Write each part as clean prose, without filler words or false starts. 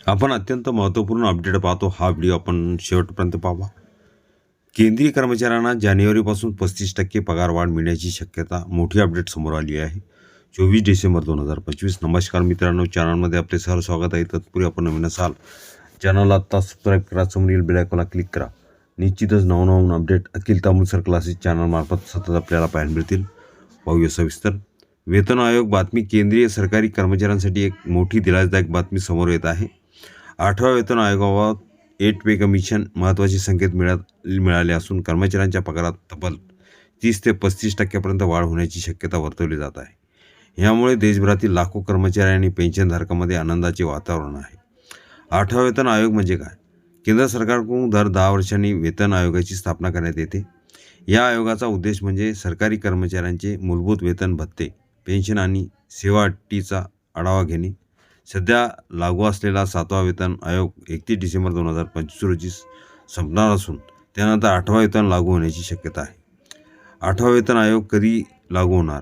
आपण अत्यंत महत्त्वपूर्ण अपडेट पाहतो. हा व्हिडिओ आपण शेवटपर्यंत पाहावा. केंद्रीय कर्मचाऱ्यांना जानेवारीपासून 35% पगारवाढ मिळण्याची शक्यता. मोठी अपडेट समोर आली आहे. 24 डिसेंबर 2025. नमस्कार मित्रांनो, चॅनलमध्ये आपले सहर्ष स्वागत आहे. तत्पूर्वी आपण नवीन असाल चॅनलला आत्ता सबस्क्राईब करा, समोरील बेल आयकॉनला क्लिक करा. निश्चितच नवनवीन अपडेट अखिल तांबुलसर क्लासेस चॅनलमार्फत सतत आपल्याला पाहायला मिळतील. पाहूया सविस्तर. वेतन आयोग बातमी. केंद्रीय सरकारी कर्मचाऱ्यांसाठी एक मोठी दिलासादायक बातमी समोर येत आहे. 8व्या वेतन आयोगाबाबत 8 पे कमिशन महत्त्वाचे संकेत मिळाले असून कर्मचाऱ्यांच्या पगारात तब्बल 30 ते 35% वाढ होण्याची शक्यता वर्तवली जात आहे. यामुळे देशभरातील लाखो कर्मचारी आणि पेन्शनधारकांमध्ये आनंदाचे वातावरण आहे. 8वा वेतन आयोग म्हणजे काय? केंद्र सरकारकडून दर 10 वर्षांनी वेतन आयोगाची स्थापना करण्यात येते. या आयोगाचा उद्देश म्हणजे सरकारी कर्मचाऱ्यांचे मूलभूत वेतन, भत्ते, पेन्शन आणि सेवा अटीचा आढावा घेणे. सध्या लागू असलेला 7वा वेतन आयोग 31 डिसेंबर 2025 रोजी संपणार असून त्यानंतर 8वा वेतन लागू होण्याची शक्यता आहे. 8वा वेतन आयोग कधी लागू होणार?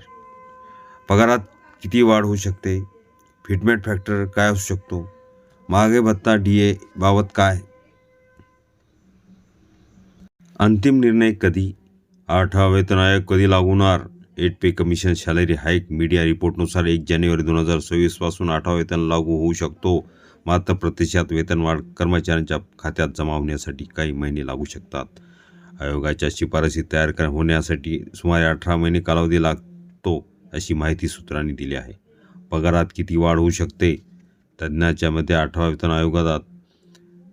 पगारात किती वाढ होऊ शकते? फिटमेट फॅक्टर काय असू शकतो? महागाई भत्ता DA बाबत काय? अंतिम निर्णय कधी? 8वा वेतन आयोग कधी लागू होणार? 8 pay commission salary hike. Media रिपोर्टनुसार 1 जानेवारी 2026 पासून 8वा वेतन लागू होऊ शकतो. मात्र प्रत्यक्षात वेतनवाढ कर्मचाऱ्यांच्या खात्यात जमा होण्यासाठी काही महिने लागू शकतात. आयोगाच्या शिफारसी तयार होण्यासाठी सुमारे 18 महिने कालावधी लागतो, अशी माहिती सूत्रांनी दिली आहे. पगारात किती वाढ होऊ शकते? तज्ज्ञांच्या मते 8व्या वेतन आयोगात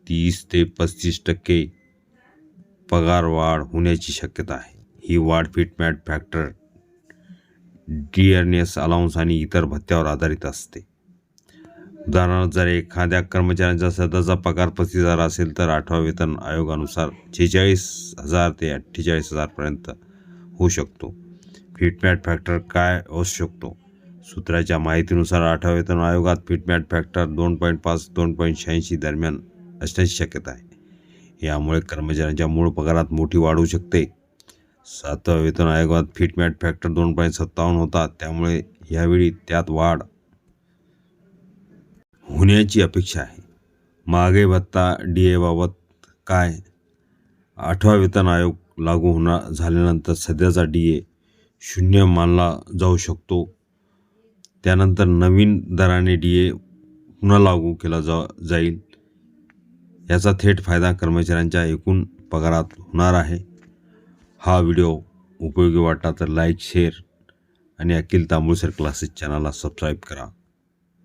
30 ते 35% पगार वाढ होण्याची शक्यता आहे. ही वाढ फिटमेट फॅक्टर, डिअरनेस अलाउन्स आणि इतर भत्त्यावर आधारित असते. उदाहरणार्थ, जर एखाद्या कर्मचाऱ्यांचा सध्याचा पगार 35,000 असेल तर 8व्या वेतन आयोगानुसार 46,000 ते 48,000 पर्यंत होऊ शकतो. फिटमेट फॅक्टर काय असू शकतो? सूत्राच्या माहितीनुसार 8व्या वेतन आयोगात फिटमेट फॅक्टर 2.5-2.86 दरम्यान असण्याची शक्यता आहे. यामुळे कर्मचाऱ्यांच्या मूळ पगारात मोठी वाढ होऊ शकते. 7व्या वेतन आयोगात फिटमेट फॅक्टर 2.57 होता, त्यामुळे यावेळी त्यात वाढ होण्याची अपेक्षा आहे. महागाई भत्ता DA बाबत काय? 8वा वेतन आयोग लागू झाल्यानंतर सध्याचा DA 0 मानला जाऊ शकतो. त्यानंतर नवीन दराने DA पुन्हा लागू केला जाईल. याचा थेट फायदा कर्मचाऱ्यांच्या एकूण पगारात होणार आहे. हा व्हिडिओ उपयोगी वाटला तर लाईक, शेअर आणि अखिल तांबुलसर क्लासेस चॅनलला सबस्क्राईब करा.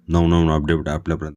नवनवीन अपडेट आपल्यापर्यंत